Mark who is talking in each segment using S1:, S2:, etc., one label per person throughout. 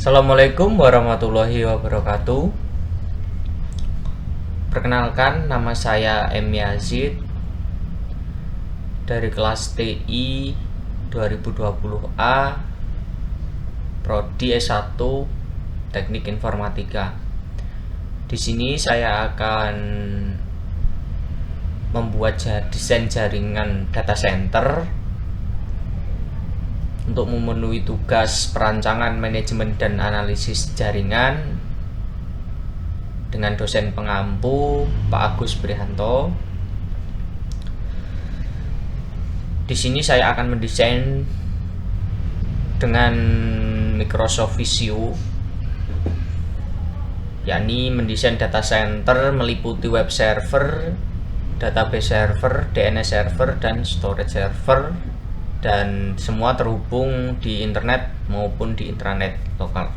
S1: Assalamualaikum warahmatullahi wabarakatuh. Perkenalkan, nama saya M. Yazid dari kelas TI 2020A, Prodi S1 Teknik Informatika. Di sini saya akan membuat desain jaringan data center untuk memenuhi tugas perancangan, manajemen, dan analisis jaringan dengan dosen pengampu Pak Agus Prihanto. Di sini saya akan mendesain dengan Microsoft Visio, yakni mendesain data center meliputi web server, database server, DNS server, dan storage server, dan semua terhubung di internet maupun di intranet lokal.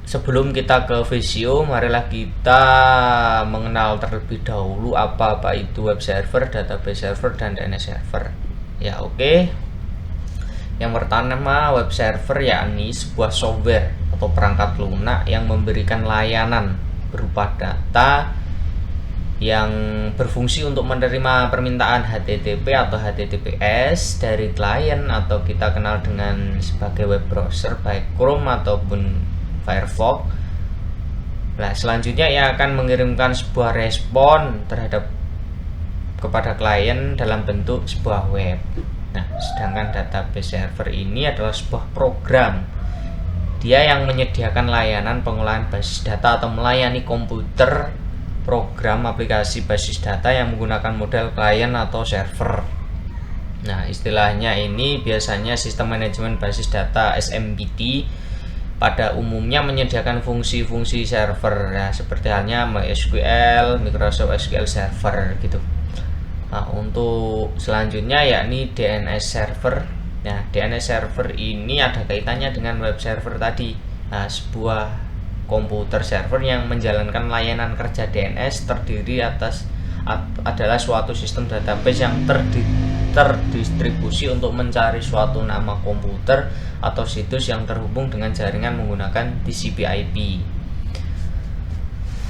S1: Sebelum kita ke Visio, marilah kita mengenal terlebih dahulu apa itu web server, database server, dan DNS server. Ya, oke. Yang pertama, web server yakni sebuah software atau perangkat lunak yang memberikan layanan berupa data yang berfungsi untuk menerima permintaan HTTP atau HTTPS dari klien atau kita kenal dengan sebagai web browser baik Chrome ataupun Firefox. Nah, selanjutnya ia akan mengirimkan sebuah respon kepada klien dalam bentuk sebuah web. Nah, sedangkan database server ini adalah sebuah program. Dia yang menyediakan layanan pengolahan basis data atau melayani komputer, program aplikasi basis data yang menggunakan model klien atau server. Nah, istilahnya ini biasanya sistem manajemen basis data SMBD pada umumnya menyediakan fungsi-fungsi server, ya, seperti halnya MySQL, Microsoft SQL Server gitu. Nah, untuk selanjutnya yakni DNS server. Nah, DNS server ini ada kaitannya dengan web server tadi. Nah, sebuah komputer server yang menjalankan layanan kerja DNS adalah suatu sistem database yang terdistribusi untuk mencari suatu nama komputer atau situs yang terhubung dengan jaringan menggunakan TCP/IP.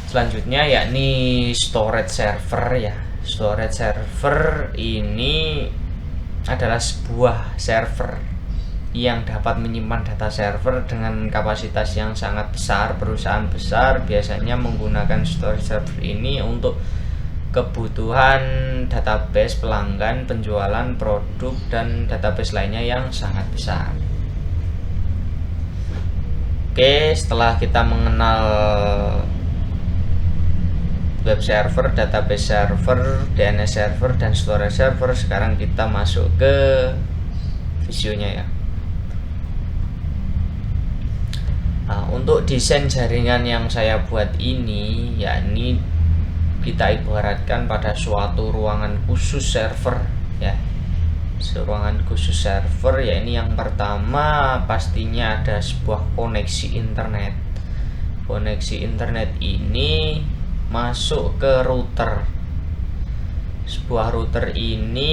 S1: Selanjutnya yakni storage server, ya. Storage server ini adalah sebuah server yang dapat menyimpan data server dengan kapasitas yang sangat besar. Perusahaan besar biasanya menggunakan storage server ini untuk kebutuhan database pelanggan, penjualan produk, dan database lainnya yang sangat besar. Oke, setelah kita mengenal web server, database server, DNS server, dan storage server, sekarang kita masuk ke visionya, ya. Nah, untuk desain jaringan yang saya buat ini, yakni kita ibaratkan pada suatu ruangan khusus server, ya. Ruangan khusus server, ya, ini yang pertama pastinya ada sebuah koneksi internet. Koneksi internet ini masuk ke router. Sebuah router ini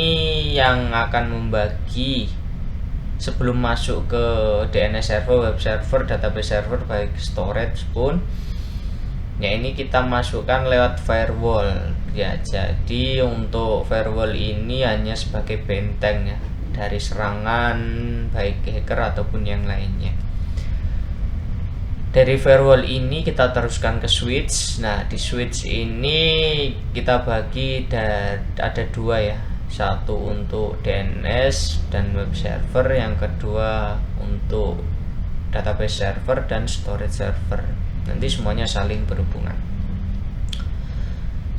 S1: yang akan membagi sebelum masuk ke DNS server, web server, database server, baik storage pun, ya, ini kita masukkan lewat firewall, ya. Jadi untuk firewall ini hanya sebagai benteng, ya, dari serangan baik hacker ataupun yang lainnya. Dari firewall ini kita teruskan ke switch. Nah, di switch ini kita bagi ada dua, ya. Satu untuk DNS dan web server, yang kedua untuk database server dan storage server. Nanti semuanya saling berhubungan.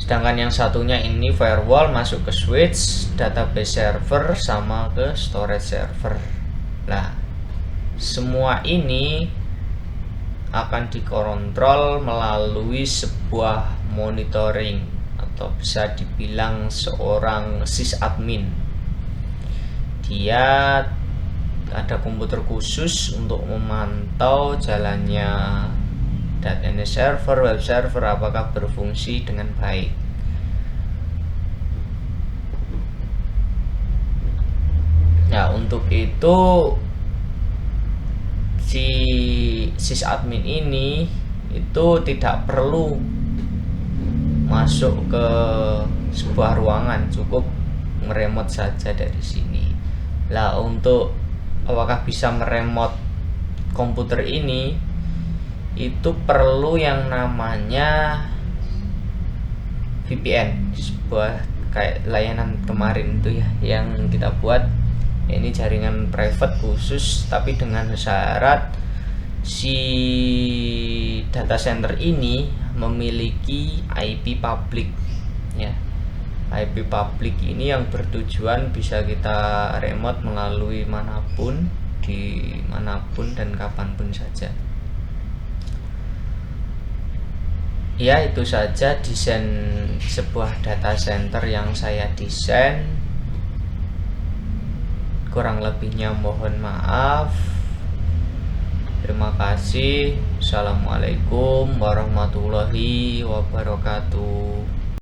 S1: Sedangkan yang satunya ini firewall masuk ke switch, database server sama ke storage server. Nah, semua ini akan dikontrol melalui sebuah monitoring atau bisa dibilang seorang sysadmin. Dia ada komputer khusus untuk memantau jalannya DNS server, web server, apakah berfungsi dengan baik. Nah, untuk itu si sysadmin ini itu tidak perlu masuk ke sebuah ruangan, cukup meremot saja dari sini. Lah, untuk apakah bisa meremot komputer ini, itu perlu yang namanya VPN, sebuah kayak layanan kemarin itu ya yang kita buat. Ini jaringan private khusus, tapi dengan syarat si data center ini memiliki IP public ya. IP public ini yang bertujuan bisa kita remote melalui manapun, di manapun dan kapanpun saja. Ya, itu saja desain sebuah data center yang saya desain. Kurang lebihnya mohon maaf. Terima kasih. Assalamualaikum warahmatullahi wabarakatuh.